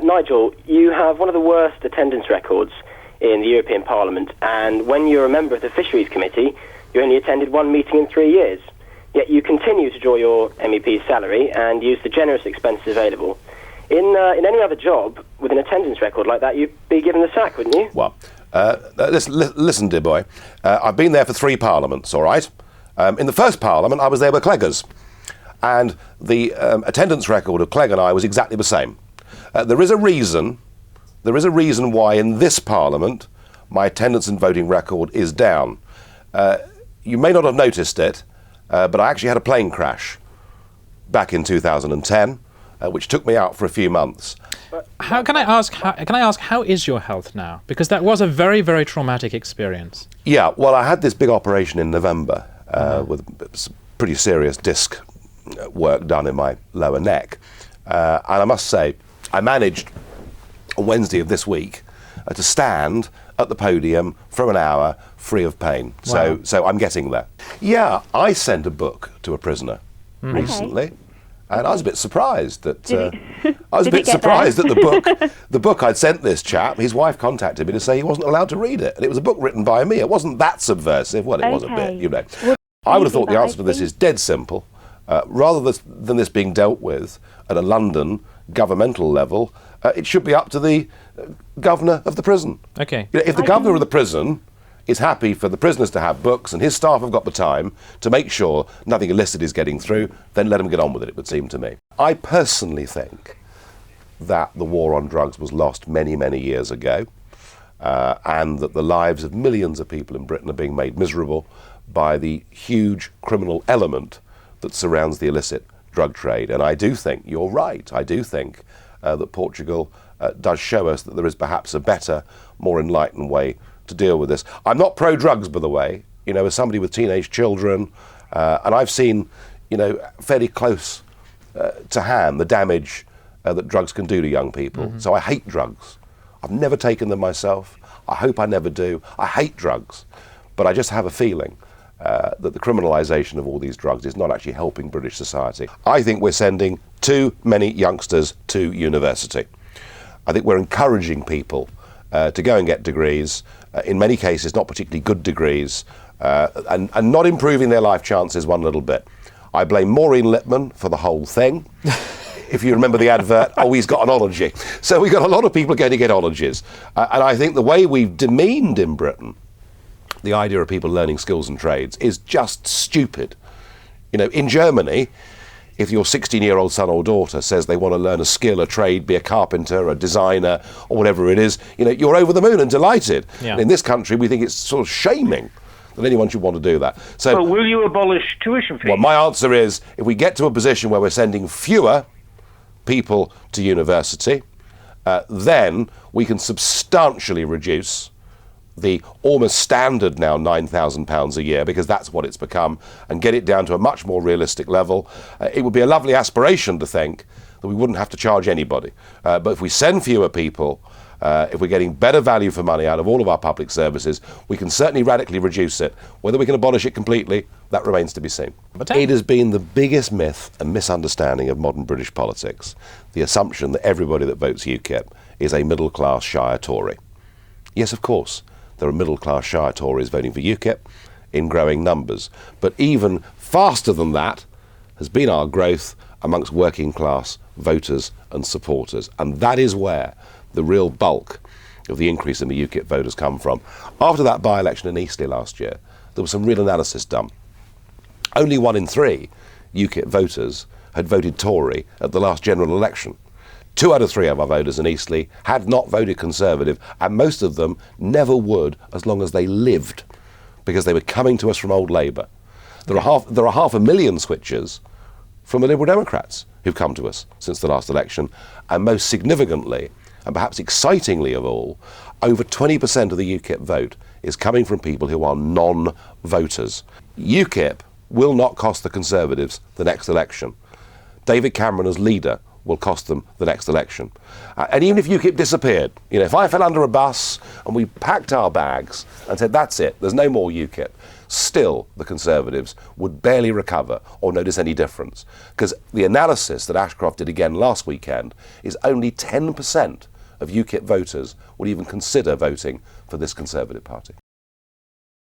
Nigel, you have one of the worst attendance records in the European Parliament, and when you're a member of the Fisheries Committee, you only attended one meeting in 3 years. Yet you continue to draw your MEP's salary and use the generous expenses available. In any other job with an attendance record like that, you'd be given the sack, wouldn't you? Well, listen, dear boy, I've been there for 3 parliaments, all right? In the first parliament, I was there with Cleggers, and the attendance record of Clegg and I was exactly the same. There is a reason why in this parliament my attendance and voting record is down. You may not have noticed it, but I actually had a plane crash back in 2010, which took me out for a few months. Can I ask how is your health now? Because that was a very, very traumatic experience. Yeah, well, I had this big operation in November with some pretty serious disc work done in my lower neck. And I must say, I managed on Wednesday of this week to stand at the podium for an hour free of pain. Wow. So I'm getting there. Yeah, I sent a book to a prisoner recently. And I was a bit surprised that the book I'd sent this chap, his wife contacted me to say he wasn't allowed to read it, and it was a book written by me. It wasn't that subversive. Well, it was a bit, you know. I would have thought the answer to this is dead simple. Rather than this being dealt with at a London governmental level, it should be up to the governor of the prison. Okay. You know, if the governor of the prison is happy for the prisoners to have books and his staff have got the time to make sure nothing illicit is getting through, then let them get on with it, it would seem to me. I personally think that the war on drugs was lost many, many years ago, and that the lives of millions of people in Britain are being made miserable by the huge criminal element that surrounds the illicit drug trade. And I do think, you're right, I do think that Portugal does show us that there is perhaps a better, more enlightened way to deal with this. I'm not pro-drugs, by the way, you know, as somebody with teenage children, and I've seen, you know, fairly close to hand the damage that drugs can do to young people. So I hate drugs. I've never taken them myself. I hope I never do. I hate drugs. But I just have a feeling that the criminalisation of all these drugs is not actually helping British society. I think we're sending too many youngsters to university. I think we're encouraging people to go and get degrees, in many cases not particularly good degrees, and not improving their life chances one little bit. I blame Maureen Lipman for the whole thing. If you remember the advert, oh, he's got an ology. So we've got a lot of people going to get ologies. And I think the way we've demeaned in Britain the idea of people learning skills and trades is just stupid. You know, in Germany, if your 16-year-old son or daughter says they want to learn a skill, a trade, be a carpenter, a designer, or whatever it is, you know, you're over the moon and delighted. Yeah. In this country, we think it's sort of shaming that anyone should want to do that. So, well, will you abolish tuition fees? Well, my answer is, if we get to a position where we're sending fewer people to university, then we can substantially reduce the almost standard now £9,000 a year, because that's what it's become, and get it down to a much more realistic level. It would be a lovely aspiration to think that we wouldn't have to charge anybody. But if we send fewer people, if we're getting better value for money out of all of our public services, we can certainly radically reduce it. Whether we can abolish it completely, that remains to be seen. It has been the biggest myth and misunderstanding of modern British politics, the assumption that everybody that votes UKIP is a middle-class Shire Tory. Yes, of course, there are middle-class Shire Tories voting for UKIP in growing numbers. But even faster than that has been our growth amongst working-class voters and supporters. And that is where the real bulk of the increase in the UKIP vote has come from. After that by-election in Eastleigh last year, there was some real analysis done. Only 1 in 3 UKIP voters had voted Tory at the last general election. 2 out of 3 of our voters in Eastleigh had not voted Conservative, and most of them never would as long as they lived, because they were coming to us from old Labour. There are 500,000 switchers from the Liberal Democrats who've come to us since the last election, and most significantly, and perhaps excitingly of all, over 20% of the UKIP vote is coming from people who are non-voters. UKIP will not cost the Conservatives the next election. David Cameron as leader will cost them the next election. And even if UKIP disappeared, you know, if I fell under a bus and we packed our bags and said, that's it, there's no more UKIP, still the Conservatives would barely recover or notice any difference. Because the analysis that Ashcroft did again last weekend is only 10% of UKIP voters would even consider voting for this Conservative Party.